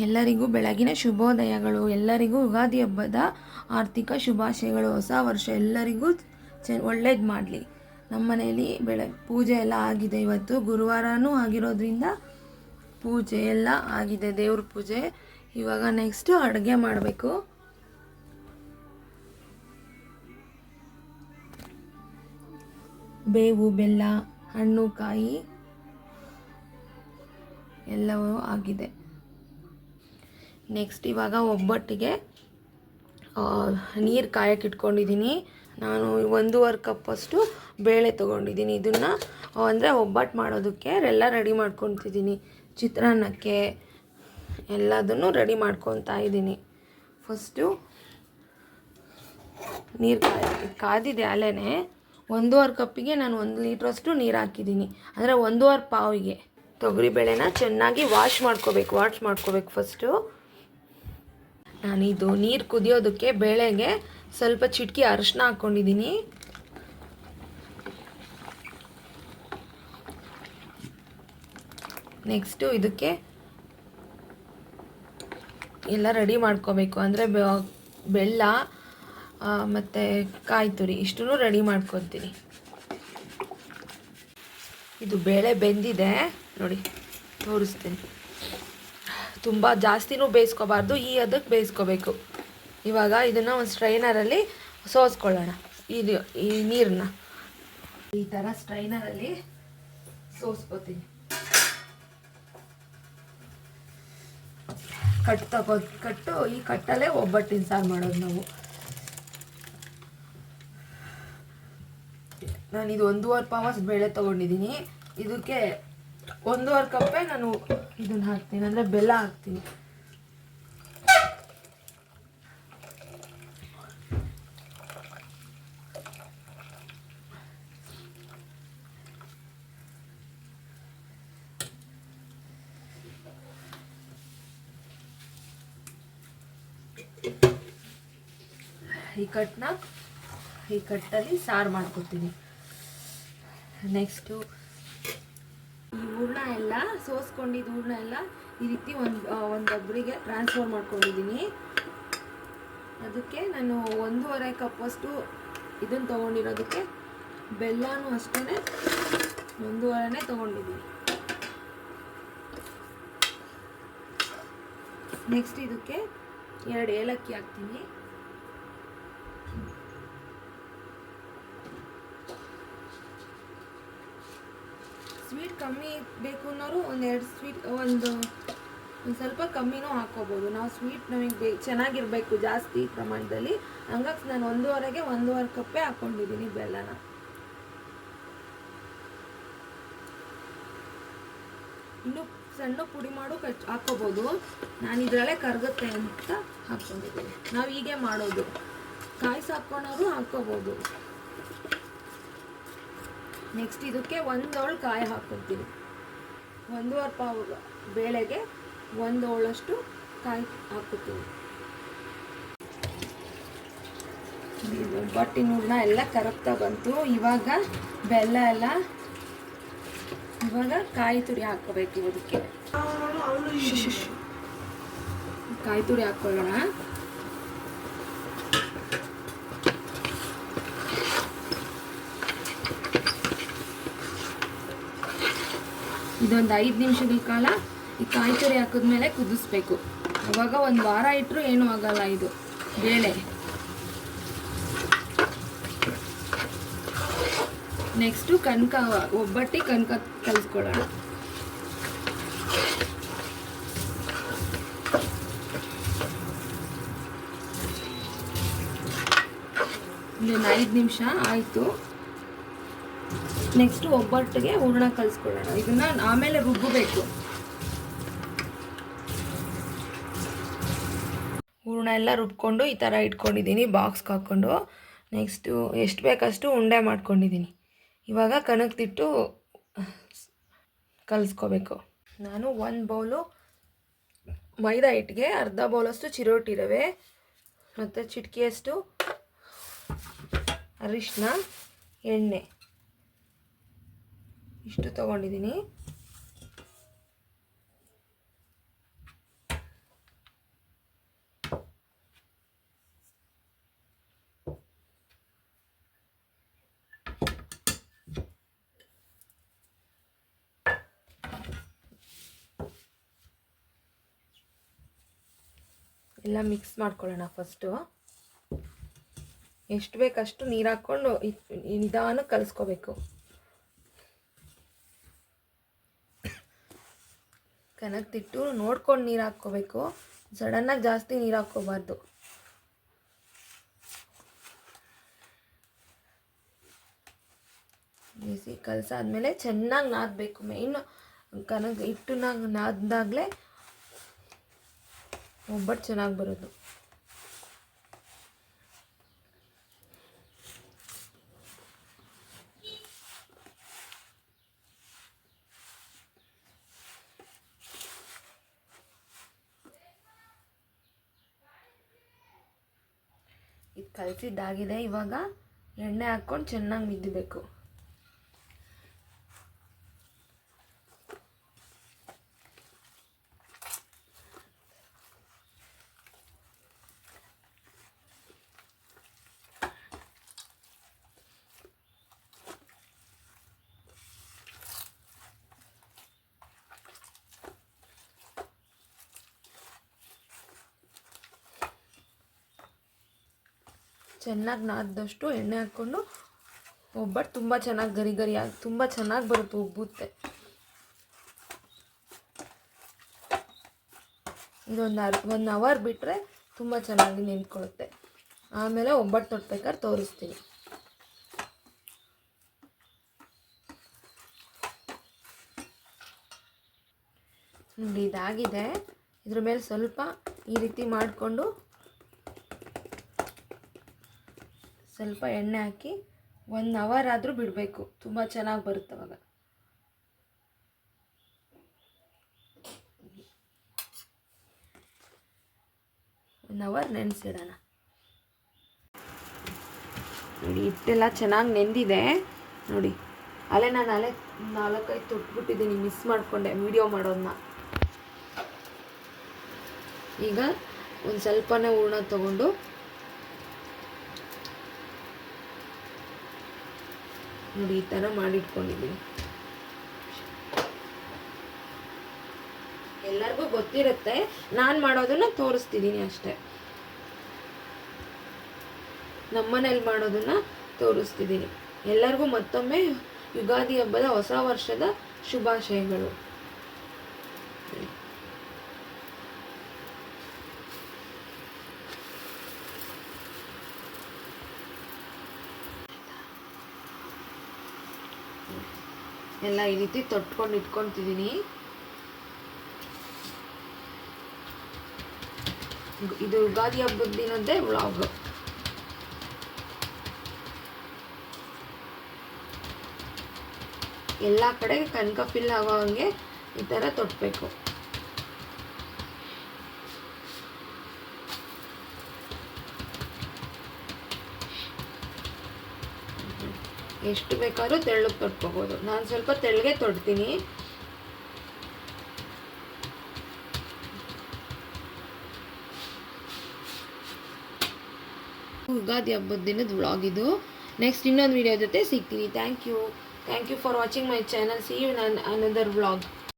ಎಲ್ಲರಿಗೂ ಬೆಳಗಿನ ಶುಭೋದಯಗಳು. ಎಲ್ಲರಿಗೂ ಯುಗಾದಿ ಹಬ್ಬದ ಆರ್ಥಿಕ ಶುಭಾಶಯಗಳು. ಹೊಸ ವರ್ಷ ಎಲ್ಲರಿಗೂ ಒಳ್ಳೇದು ಮಾಡಲಿ. ನಮ್ಮ ಮನೆಯಲ್ಲಿ ಪೂಜೆ ಎಲ್ಲ ಆಗಿದೆ. ಇವತ್ತು ಗುರುವಾರನೂ ಆಗಿರೋದ್ರಿಂದ ಪೂಜೆ ಎಲ್ಲ ಆಗಿದೆ, ದೇವ್ರ ಪೂಜೆ. ಇವಾಗ ನೆಕ್ಸ್ಟು ಅಡುಗೆ ಮಾಡಬೇಕು. ಬೇವು ಬೆಲ್ಲ ಹಣ್ಣು ಕಾಯಿ ಎಲ್ಲವೂ ಆಗಿದೆ. ನೆಕ್ಸ್ಟ್ ಇವಾಗ ಒಬ್ಬಟ್ಟಿಗೆ ನೀರು ಕಾಯಕ್ಕೆ ಇಟ್ಕೊಂಡಿದ್ದೀನಿ. ನಾನು 1.5 ಕಪ್ಪಷ್ಟು ಬೇಳೆ ತೊಗೊಂಡಿದ್ದೀನಿ. ಇದನ್ನು ಅಂದರೆ ಒಬ್ಬಟ್ಟು ಮಾಡೋದಕ್ಕೆ ಎಲ್ಲ ರೆಡಿ ಮಾಡ್ಕೊತಿದ್ದೀನಿ. ಚಿತ್ರಾನ್ನಕ್ಕೆ ಎಲ್ಲದನ್ನು ರೆಡಿ ಮಾಡ್ಕೊತಾ ಇದ್ದೀನಿ. ಫಸ್ಟು ನೀರು ಕಾದಿದೆ ಅಲ್ಲೇ. 1.5 ಕಪ್ಪಿಗೆ ನಾನು 1 ಲೀಟ್ರಷ್ಟು ನೀರು ಹಾಕಿದ್ದೀನಿ. ಅಂದರೆ 1.5 ಪಾವಿಗೆ. ತೊಗರಿಬೇಳೆನ ಚೆನ್ನಾಗಿ ವಾಶ್ ಮಾಡ್ಕೋಬೇಕು ಫಸ್ಟು. ನಾನಿದು ನೀರು ಕುದಿಯೋದಕ್ಕೆ ಬೇಳೆಗೆ ಸ್ವಲ್ಪ ಚಿಟಕಿ ಅರಿಶಿನ ಹಾಕ್ಕೊಂಡಿದ್ದೀನಿ. ನೆಕ್ಸ್ಟು ಇದಕ್ಕೆ ಎಲ್ಲ ರೆಡಿ ಮಾಡ್ಕೋಬೇಕು. ಅಂದರೆ ಬೆಲ್ಲ ಮತ್ತು ಕಾಯಿ ತುರಿ ಇಷ್ಟೂ ರೆಡಿ ಮಾಡ್ಕೊತೀನಿ. ಇದು ಬೇಳೆ ಬೆಂದಿದೆ ನೋಡಿ, ತೋರಿಸ್ತೀನಿ. ತುಂಬ ಜಾಸ್ತಿನೂ ಬೇಯಿಸ್ಕೋಬಾರ್ದು, ಅದಕ್ಕೆ ಬೇಯಿಸ್ಕೋಬೇಕು. ಇವಾಗ ಇದನ್ನು ಒಂದು ಸ್ಟ್ರೈನರಲ್ಲಿ ಸೋಸ್ಕೊಳ್ಳೋಣ. ಈ ನೀರನ್ನ ಈ ಥರ ಸ್ಟ್ರೈನರಲ್ಲಿ ಸೋಸ್ಕೋತೀನಿ. ಕಟ್ಟು ಈ ಕಟ್ಟಲ್ಲೇ ಒಬ್ಬಟ್ಟಿನ ಸಾರು ಮಾಡೋದು ನಾವು. ನಾನಿದು 1.5 ಪಾವಷ್ಟು ಬೇಳೆ ತೊಗೊಂಡಿದ್ದೀನಿ. ಇದಕ್ಕೆ 1.5 ಕಪ್ಪೇ ನಾನು ಇದನ್ನು ಹಾಕ್ತೀನಿ, ಅಂದರೆ ಬೆಲ್ಲ ಹಾಕ್ತೀನಿ. ಈ ಕಟ್ಟಲ್ಲಿ ಸಾರು ಮಾಡ್ಕೊತೀನಿ. ನೆಕ್ಸ್ಟು ಈ ಹೂರಣ ಎಲ್ಲ ಸೋಸ್ಕೊಂಡಿದ್ದು ಹೂರಣ ಎಲ್ಲ ಈ ರೀತಿ ಒಂದು ಡಬ್ರಿಗೆ ಟ್ರಾನ್ಸ್ಫರ್ ಮಾಡ್ಕೊಂಡಿದ್ದೀನಿ. ಅದಕ್ಕೆ ನಾನು 1.5 ಕಪ್ಪಷ್ಟು ಇದನ್ನು ತೊಗೊಂಡಿರೋದಕ್ಕೆ ಬೆಲ್ಲನೂ ಅಷ್ಟೇ 1.5ನೇ ತೊಗೊಂಡಿದ್ದೀನಿ. ನೆಕ್ಸ್ಟ್ ಇದಕ್ಕೆ 2 ಏಲಕ್ಕಿ ಹಾಕ್ತೀನಿ. ಸ್ವೀಟ್ ಕಮ್ಮಿ ಬೇಕು ಅನ್ನೋರು ಒಂದು ಸ್ವಲ್ಪ ಕಮ್ಮಿನೂ ಹಾಕ್ಕೋಬೋದು. ನಾವು ಸ್ವೀಟ್ ನಮಗೆ ಚೆನ್ನಾಗಿರಬೇಕು ಜಾಸ್ತಿ ಪ್ರಮಾಣದಲ್ಲಿ. ಹಂಗಾಗಿ ನಾನು 1.5 ಕಪ್ಪೇ ಹಾಕ್ಕೊಂಡಿದ್ದೀನಿ ಬೆಲ್ಲನ. ಇನ್ನು ಸಣ್ಣ ಪುಡಿ ಮಾಡು ಹಾಕ್ಕೋಬೋದು. ನಾನು ಇದರಲ್ಲೇ ಕರಗುತ್ತೆ ಅಂತ ಹಾಕ್ಕೊಂಡಿದ್ದೀನಿ. ನಾವು ಹೀಗೆ ಮಾಡೋದು. ಕಾಯಿಸಿ ಹಾಕ್ಕೊಂಡವರು ಹಾಕ್ಕೋಬೋದು. ನೆಕ್ಸ್ಟ್ ಇದಕ್ಕೆ 1 ಹೋಳು ಕಾಯಿ ಹಾಕ್ಕೊತೀನಿ. 1.5 ಪಾವು ಬೇಳೆಗೆ 1 ಹೋಳಷ್ಟು ಕಾಯಿ ಹಾಕ್ಕೊತೀನಿ. ಒಬ್ಬಟ್ಟಿನ ಹೂರಣ ಎಲ್ಲ ಕರಗ್ತಾ ಬಂತು. ಇವಾಗ ಬೆಲ್ಲ ಎಲ್ಲ, ಇವಾಗ ಕಾಯಿ ತುರಿ ಹಾಕ್ಕೋಬೇಕು. ಇದಕ್ಕೆ ಕಾಯಿ ತುರಿ ಹಾಕ್ಕೊಳ್ಳೋಣ. ಇದೊಂದು 5 ನಿಮಿಷಗಳ ಕಾಲ ಈ ಕಾಯಿ ತುರಿ ಹಾಕಿದ್ಮೇಲೆ ಕುದಿಸ್ಬೇಕು. ಅವಾಗ 1 ವಾರ ಇಟ್ಟರು ಏನೂ ಆಗಲ್ಲ ಇದು ಬೇಳೆ. ನೆಕ್ಸ್ಟು ಒಬ್ಬಟ್ಟಿ ಕನಕ ಕಲಿಸ್ಕೊಳ್ಳೋಣ. ಇನ್ನೊಂದು 5 ನಿಮಿಷ ಆಯಿತು. ನೆಕ್ಸ್ಟು ಒಬ್ಬಟ್ಟಿಗೆ ಹೂರಣ ಕಲಿಸ್ಕೊಳ್ಳೋಣ. ಇದನ್ನು ಆಮೇಲೆ ರುಬ್ಬಬೇಕು. ಹೂರಣ ಎಲ್ಲ ರುಬ್ಕೊಂಡು ಈ ಥರ ಇಟ್ಕೊಂಡಿದ್ದೀನಿ ಬಾಕ್ಸ್ಗೆ ಹಾಕ್ಕೊಂಡು. ನೆಕ್ಸ್ಟು ಎಷ್ಟು ಬೇಕಷ್ಟು ಉಂಡೆ ಮಾಡ್ಕೊಂಡಿದ್ದೀನಿ. ಇವಾಗ ಕನಕ್ದಿಟ್ಟು ಕಲಿಸ್ಕೋಬೇಕು. ನಾನು 1 ಬೌಲು ಮೈದಾ ಹಿಟ್ಟಿಗೆ ಅರ್ಧ ಬೌಲಷ್ಟು ಚಿರೋಟಿ ರವೆ ಮತ್ತು ಚಿಟಿಕೆಯಷ್ಟು ಅರಿಶಿನ, ಎಣ್ಣೆ ಇಷ್ಟು ತೊಗೊಂಡಿದ್ದೀನಿ. ಎಲ್ಲ ಮಿಕ್ಸ್ ಮಾಡ್ಕೊಳ್ಳೋಣ. ಫಸ್ಟು ಎಷ್ಟು ಬೇಕಷ್ಟು ನೀರು ಹಾಕ್ಕೊಂಡು ನಿಧಾನಕ್ಕೆ ಕಲಿಸ್ಕೋಬೇಕು. ಕನಕ್ತಿಟ್ಟು ನೋಡ್ಕೊಂಡು ನೀರು ಹಾಕ್ಕೋಬೇಕು. ಸಡನ್ನಾಗಿ ಜಾಸ್ತಿ ನೀರು ಹಾಕ್ಕೋಬಾರ್ದು. ಬೇಯಿಸಿ ಕಲಸಾದ್ಮೇಲೆ ಚೆನ್ನಾಗಿ ನಾದಬೇಕು. ಮೇಯ್ನು ಹಿಟ್ಟನ್ನಾಗ ನಾದಾಗಲೇ ಒಬ್ಬಟ್ಟು ಚೆನ್ನಾಗಿ ಬರೋದು. ಇದು ಕಲಸಿದ್ದಾಗಿದೆ. ಇವಾಗ ಎಣ್ಣೆ ಹಾಕ್ಕೊಂಡು ಚೆನ್ನಾಗಿ ಮಿದ್ದಬೇಕು. ಚೆನ್ನಾಗಿ ನಾದದಷ್ಟು ಎಣ್ಣೆ ಹಾಕ್ಕೊಂಡು ಒಬ್ಬಟ್ಟು ತುಂಬ ಚೆನ್ನಾಗಿ ಗರಿ ಗರಿಯಾಗಿ ತುಂಬ ಚೆನ್ನಾಗಿ ಬರುತ್ತೆ, ಉಬ್ಬುತ್ತೆ. ಇದೊಂದು 1 ಅವರ್ ಬಿಟ್ಟರೆ ತುಂಬ ಚೆನ್ನಾಗಿ ನೆಂದ್ಕೊಳ್ಳುತ್ತೆ. ಆಮೇಲೆ ಒಬ್ಬಟ್ಟು ತೊಟ್ಬೇಕಾದ್ರೆ ತೋರಿಸ್ತೀನಿ. ನೋಡಿ ಇದಾಗಿದೆ. ಇದ್ರ ಮೇಲೆ ಸ್ವಲ್ಪ ಈ ರೀತಿ ಮಾಡಿಕೊಂಡು ಸ್ವಲ್ಪ ಎಣ್ಣೆ ಹಾಕಿ 1 ಅವರ್ ಆದರೂ ಬಿಡಬೇಕು. ತುಂಬ ಚೆನ್ನಾಗಿ ಬರುತ್ತೆ ಅವಾಗ. ಒಂದು ಅವರ್ ನೆನೆಸಿಡೋಣ. ನೋಡಿ ಹಿಟ್ಟೆಲ್ಲ ಚೆನ್ನಾಗಿ ನೆಂದಿದೆ. ನೋಡಿ ನಾನು 4-5 ತೊಟ್ಬಿಟ್ಟಿದ್ದೀನಿ, ಮಿಸ್ ಮಾಡಿಕೊಂಡೆ ವಿಡಿಯೋ ಮಾಡೋದನ್ನ. ಈಗ ಒಂದು ಸ್ವಲ್ಪನೇ ಹೂರಣ ತಗೊಂಡು ನೋಡಿ ಈ ಥರ ಮಾಡಿಟ್ಕೊಂಡಿದ್ದೀನಿ. ಎಲ್ಲರಿಗೂ ಗೊತ್ತಿರುತ್ತೆ, ನಾನು ಮಾಡೋದನ್ನ ತೋರಿಸ್ತಿದ್ದೀನಿ ಅಷ್ಟೇ. ನಮ್ಮನೇಲಿ ಮಾಡೋದನ್ನ ತೋರಿಸ್ತಿದ್ದೀನಿ. ಎಲ್ಲರಿಗೂ ಮತ್ತೊಮ್ಮೆ ಯುಗಾದಿ ಹಬ್ಬದ ಹೊಸ ವರ್ಷದ ಶುಭಾಶಯಗಳು. ಎಲ್ಲ ಈ ರೀತಿ ತೊಟ್ಕೊಂಡು ಇಟ್ಕೊತಿದ್ದೀನಿ. ಇದು ಯುಗಾದಿ ಹಬ್ಬದ ದಿನದ್ದೇ ವ್ಲಾಗ್. ಎಲ್ಲ ಕಡೆ ಕನಕ ಫಿಲ್ ಆಗೋ ಹಂಗೆ ಈ ಥರ ತೊಟ್ಟಬೇಕು. ಎಷ್ಟು ಬೇಕಾದ್ರೂ ತೆಳ್ಳಗೆ ತೊಟ್ಕೋಬೋದು. ನಾನು ಸ್ವಲ್ಪ ತೆಳ್ಳಗೆ ತೊಡ್ತೀನಿ. ಯುಗಾದಿ ಹಬ್ಬದ ದಿನದ ವ್ಲಾಗ್ ಇದು. ನೆಕ್ಸ್ಟ್ ಇನ್ನೊಂದು ವಿಡಿಯೋ ಜೊತೆ ಸಿಗ್ತೀನಿ. Thank you for watching my channel. See you in another vlog.